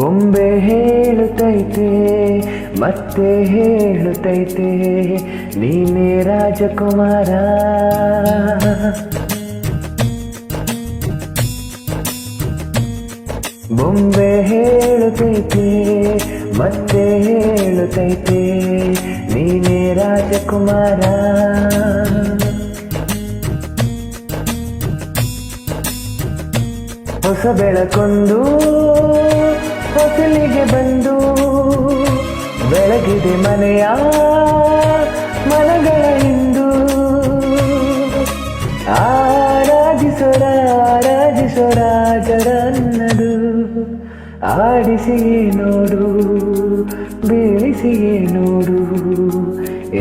ಬೊಂಬೆ ಹೇಳುತ್ತೈತೆ ಮತ್ತೆ ಹೇಳುತ್ತೈತೆ ನೀನೇ ರಾಜಕುಮಾರ. ಬೊಂಬೆ ಹೇಳುತ್ತೈತೆ ಮತ್ತೆ ಹೇಳುತ್ತೈತೆ ನೀನೇ ರಾಜಕುಮಾರ. ಹೊಸ ಬೆಳಕೊಂದು ಹೊಸಲಿಗೆ ಬಂದು ಬೆಳಗಿದೆ ಮನೆಯ ಮನಗಳ ಇಂದು. ಆರಾಧಿಸೋರ ರಾಜರನ್ನದು ಆಡಿಸಿಯೇ ನೋಡು ಬೀಳಿಸಿಯೇ ನೋಡು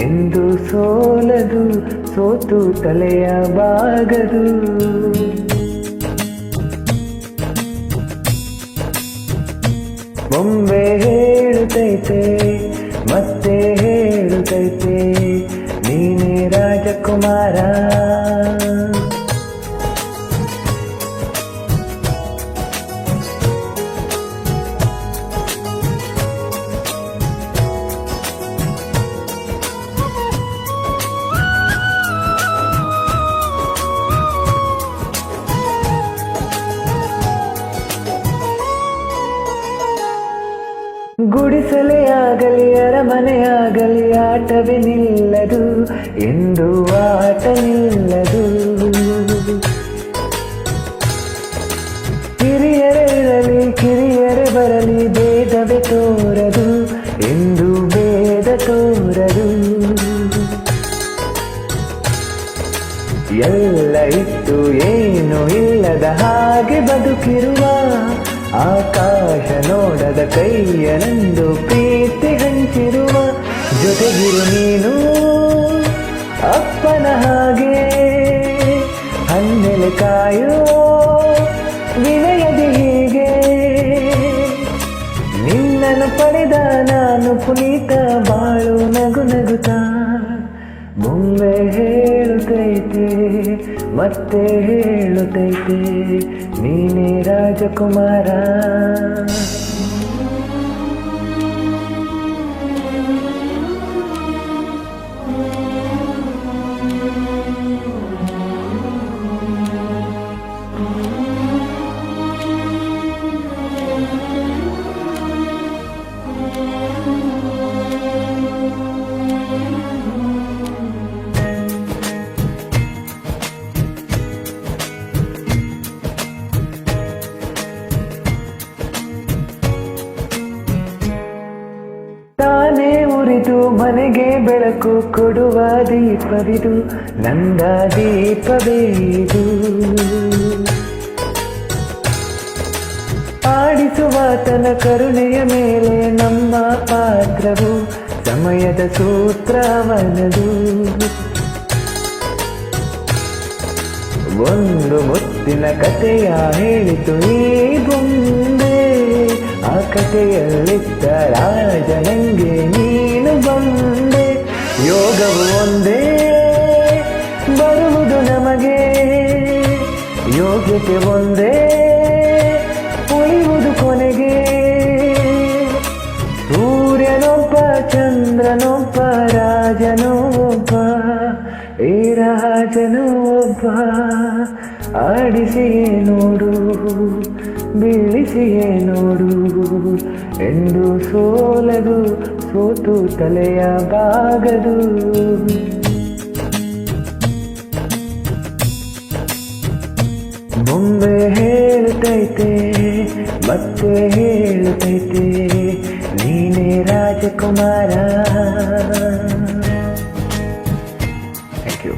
ಎಂದು ಸೋಲದು ಸೋತು ತಲೆಯ ಬಾಗದು. ಬೊಂಬೆ ಹೇಳುತ್ತೈತೆ ಮತ್ತೆ ಹೇಳುತ್ತೈತೆ ನೀನೇ ರಾಜಕುಮಾರ. ಗುಡಿಸಲೇ ಆಗಲಿ ಅರಮನೆಯಾಗಲಿ ಆಟವೇ ನಿಲ್ಲದು ಎಂದು ಆಟ ನಿಲ್ಲದು. ಹಿರಿಯರೇ ಇರಲಿ ಕಿರಿಯರೇ ಬರಲಿ ಭೇದವೇ ತೋರದು ಎಂದು ಭೇದ ತೋರದು. ಎಲ್ಲ ಇತ್ತು ಏನು ಇಲ್ಲದ ಹಾಗೆ ಬದುಕಿರುವ ಆಕಾಶ ನೋಡದ ಕೈಯನೆಂದು ಪ್ರೀತಿ ಹಂಚಿರುವ. ಜೊತೆಗಿರು ನೀನು ಅಪ್ಪನ ಹಾಗೆ ಹನ್ನೆಲೆ ಕಾಯೋ ವಿನಯದಿ ಹೀಗೆ. ನಿನ್ನನ್ನು ಪಡೆದ ನಾನು ಪುನೀತ ಬಾಳು ನಗು ನಗುತ್ತಾ. ಬೊಂಬೆ ಹೇಳುತ್ತೈತೆ ಮತ್ತೆ ಹೇಳುತ್ತೈತೆ ನೀನೇ ರಾಜಕುಮಾರ. ತಾನೇ ಉರಿದು ಮನೆಗೆ ಬೆಳಕು ಕೊಡುವ ದೀಪವಿದು ನಂದ ದೀಪವೇ ಇದು. ಆಡಿಸುವ ತನ ಕರುಣೆಯ ಮೇಲೆ ನಮ್ಮ ಪಾತ್ರವು ಸಮಯದ ಸೂತ್ರವನದು. ಒಂದು ಮುತ್ತಿನ ಕಥೆಯ ಹೇಳಿತು ಈ ಬೊಂಬೆ. ಆ ಕಥೆಯಲ್ಲಿದ್ದ ರಾಜನಿಗೆ ನೀನು ಬಂದೆ. ಯೋಗವು ಒಂದೇ ಬರುವುದು ನಮಗೆ, ಯೋಗ್ಯತೆ ಒಂದೇ ಉಳಿಯುವುದು ಕೊನೆಗೆ. ಸೂರ್ಯನೊಬ್ಬ ಚಂದ್ರನೊಬ್ಬ ರಾಜನೊಬ್ಬ ಈ ರಾಜನು ಒಬ್ಬ. ಆಡಿಸಿಯೇ ನೋಡು ಬೀಳಿಸಿಯೇ ನೋಡು ಎಂದು ಸೋಲದು ಸೋತು ತಲೆಯ ಬಾಗದು. ಬೊಂಬೆ ಹೇಳುತ್ತೈತೆ ಮತ್ತೆ ಹೇಳುತ್ತೈತೆ ನೀನೇ ರಾಜಕುಮಾರ. Thank you.